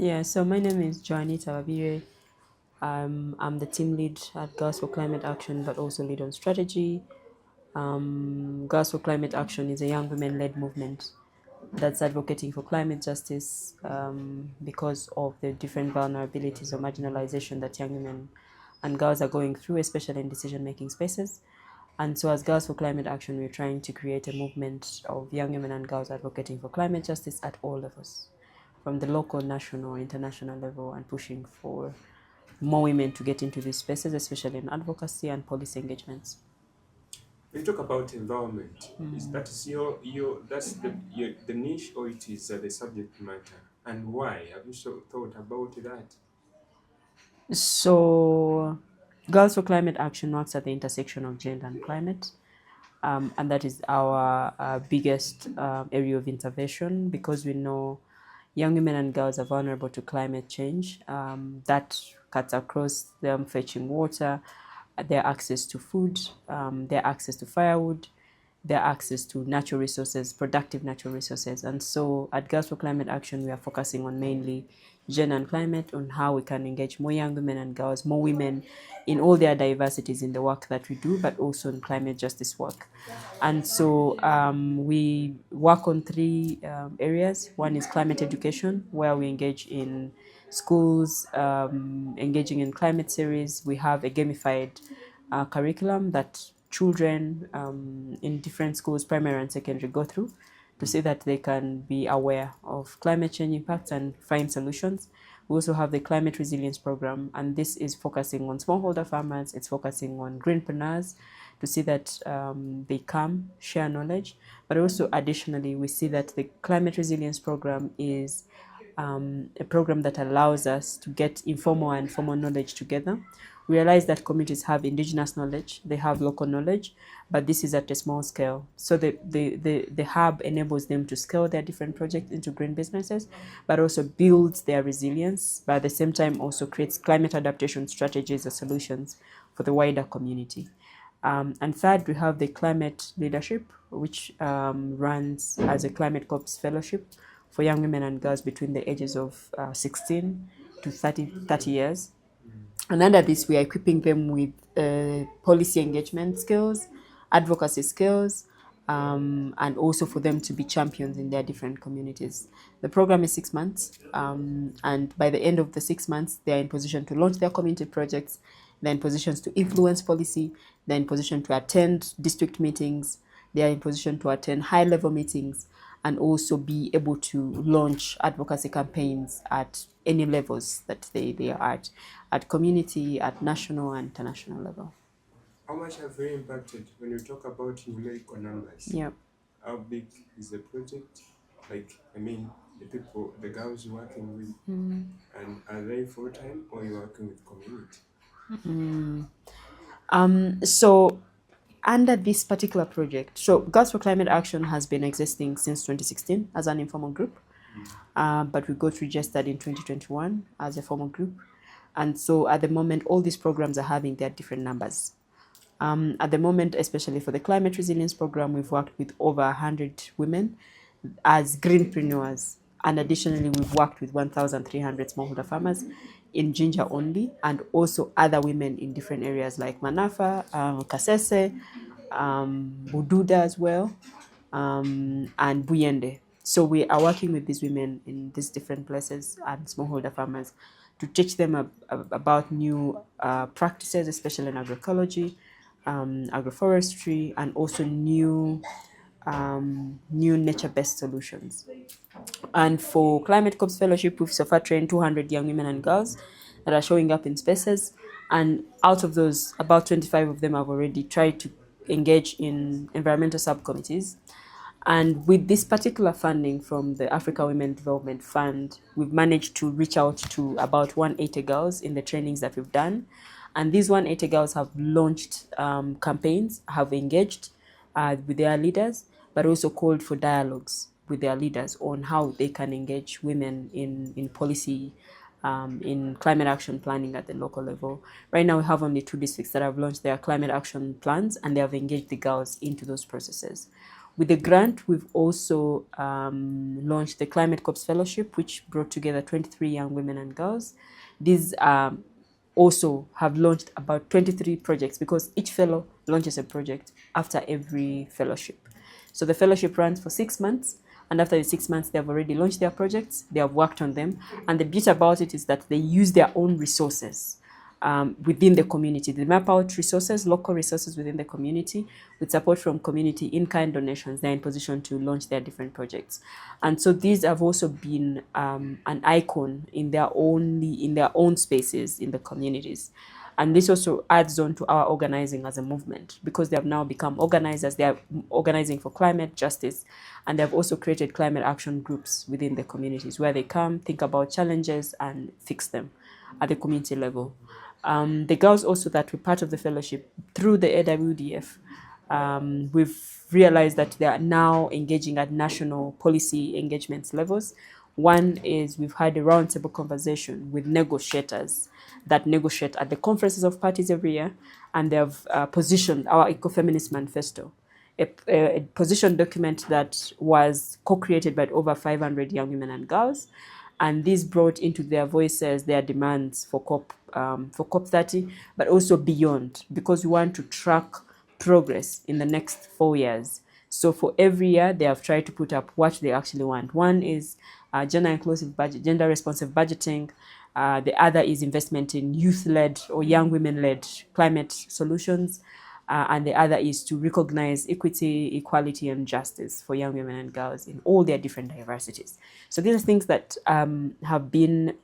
Yeah, so my name is Joanny Tawabire. I'm the team lead at Girls for Climate Action, but also lead on strategy. Girls for Climate Action is a young women-led movement that's advocating for climate justice because of the different vulnerabilities or marginalization that young women and girls are going through, especially in decision-making spaces. And so, as Girls for Climate Action, we're trying to create a movement of young women and girls advocating for climate justice at all levels, from the local, national, or international level, and pushing for more women to get into these spaces, especially in advocacy and policy engagements. When you talk about environment, is that is your that's the niche, or it is the subject matter, and why? Have you thought about that? So, Girls for Climate Action works at the intersection of gender and climate. And that is our biggest area of intervention because we know young women and girls are vulnerable to climate change. That cuts across them fetching water, their access to food, their access to firewood, their access to natural resources, productive natural resources. And so at Girls for Climate Action, we are focusing on mainly gender and climate, on how we can engage more young women and girls, more women in all their diversities in the work that we do, but also in climate justice work. And so we work on three areas. One is climate education, where we engage in schools, engaging in climate series. We have a gamified curriculum that children in different schools, primary and secondary, go through to see that they can be aware of climate change impacts and find solutions. We also have the climate resilience program, and this is focusing on smallholder farmers. It's focusing on greenpreneurs to see that they come, share knowledge. But also, additionally, we see that the climate resilience program is a program that allows us to get informal and formal knowledge together. We realize that communities have indigenous knowledge, they have local knowledge, but this is at a small scale. So the hub enables them to scale their different projects into green businesses, but also builds their resilience, but at the same time also creates climate adaptation strategies or solutions for the wider community. And third, we have the climate leadership, which runs as a climate corps fellowship for young women and girls between the ages of 16 to 30 years. And under this, we are equipping them with policy engagement skills, advocacy skills, and also for them to be champions in their different communities. The program is 6 months, and by the end of the 6 months, they are in position to launch their community projects, they're in positions to influence policy, they're in position to attend district meetings, they are in position to attend high-level meetings, and also be able to launch advocacy campaigns at any levels that they are at community, at national and international level. How much have you impacted when you talk about numerical numbers? Yeah. How big is the project? Like, I mean, the people, the girls you're working with, and are they full time or you're working with community? So under this particular project, so Girls for Climate Action has been existing since 2016 as an informal group, but we got registered in 2021 as a formal group. And so at the moment, all these programs are having their different numbers. At the moment, especially for the climate resilience program, we've worked with over 100 women as greenpreneurs. And additionally, we've worked with 1,300 smallholder farmers in Ginger only, and also other women in different areas like Manafa, Kasese, Bududa as well, and Buyende. So we are working with these women in these different places and smallholder farmers to teach them about new practices, especially in agroecology, agroforestry, and also new nature-based solutions. And for Climate Corps Fellowship, we've so far trained 200 young women and girls that are showing up in spaces. And out of those, about 25 of them have already tried to engage in environmental subcommittees. And with this particular funding from the Africa Women Development Fund, we've managed to reach out to about 180 girls in the trainings that we've done. And these 180 girls have launched campaigns, have engaged with their leaders, but also called for dialogues with their leaders on how they can engage women in policy, in climate action planning at the local level. Right now, we have only two districts that have launched their climate action plans, and they have engaged the girls into those processes. With the grant, we've also launched the Climate Corps Fellowship, which brought together 23 young women and girls. These also have launched about 23 projects because each fellow launches a project after every fellowship. So the fellowship runs for 6 months, and after the 6 months, they have already launched their projects, they have worked on them, and the beauty about it is that they use their own resources within the community. They map out resources, local resources within the community, with support from community in-kind donations. They're in position to launch their different projects, and so these have also been an icon in their own spaces in the communities. And this also adds on to our organizing as a movement because they have now become organizers. They are organizing for climate justice, and they have also created climate action groups within the communities where they come, think about challenges, and fix them at the community level. The girls also that were part of the fellowship through the AWDF, we've realized that they are now engaging at national policy engagement levels. One is we've had a roundtable conversation with negotiators that negotiate at the conferences of parties every year, and they have positioned our Ecofeminist Manifesto, a position document that was co-created by over 500 young women and girls, and this brought into their voices their demands for COP 30, but also beyond, because we want to track progress in the next 4 years. So for every year, they have tried to put up what they actually want. One is gender inclusive budget, gender responsive budgeting. The other is investment in youth-led or young women-led climate solutions. And the other is to recognize equity, equality, and justice for young women and girls in all their different diversities. So these are things that have been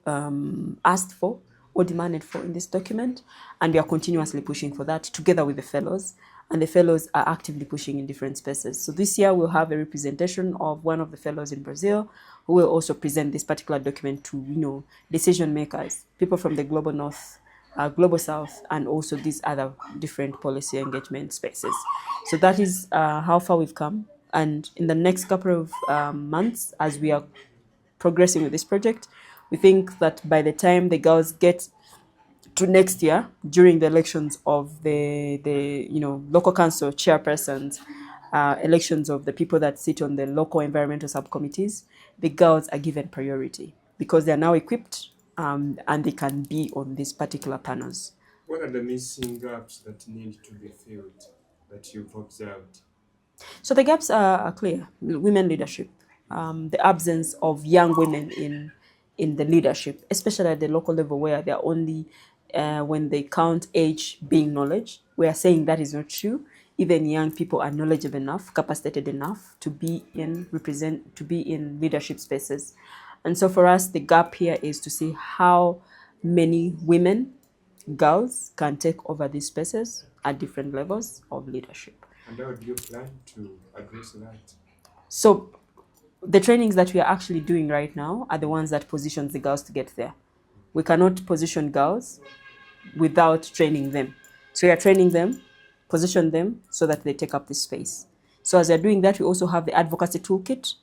asked for or demanded for in this document, and we are continuously pushing for that together with the fellows, and the fellows are actively pushing in different spaces. So this year we'll have a representation of one of the fellows in Brazil who will also present this particular document to decision makers, people from the global north, global south, and also these other different policy engagement spaces. So that is how far we've come, and in the next couple of months, as we are progressing with this project, we think that by the time the girls get to next year, during the elections of the local council chairpersons, elections of the people that sit on the local environmental subcommittees, the girls are given priority because they are now equipped and they can be on these particular panels. What are the missing gaps that need to be filled that you've observed? So the gaps are clear. Women leadership, the absence of young women in the leadership, especially at the local level where they're only, when they count age being knowledge, we are saying that is not true. Even young people are knowledgeable enough, capacitated enough to be in leadership spaces. And so for us, the gap here is to see how many women, girls can take over these spaces at different levels of leadership. And how do you plan to address that? So the trainings that we are actually doing right now are the ones that positions the girls to get there. We cannot position girls without training them. So we are training them, position them so that they take up this space. So as they're doing that, we also have the advocacy toolkit,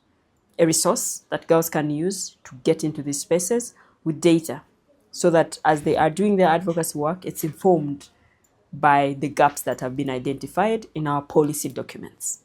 a resource that girls can use to get into these spaces with data, so that as they are doing their advocacy work, it's informed by the gaps that have been identified in our policy documents.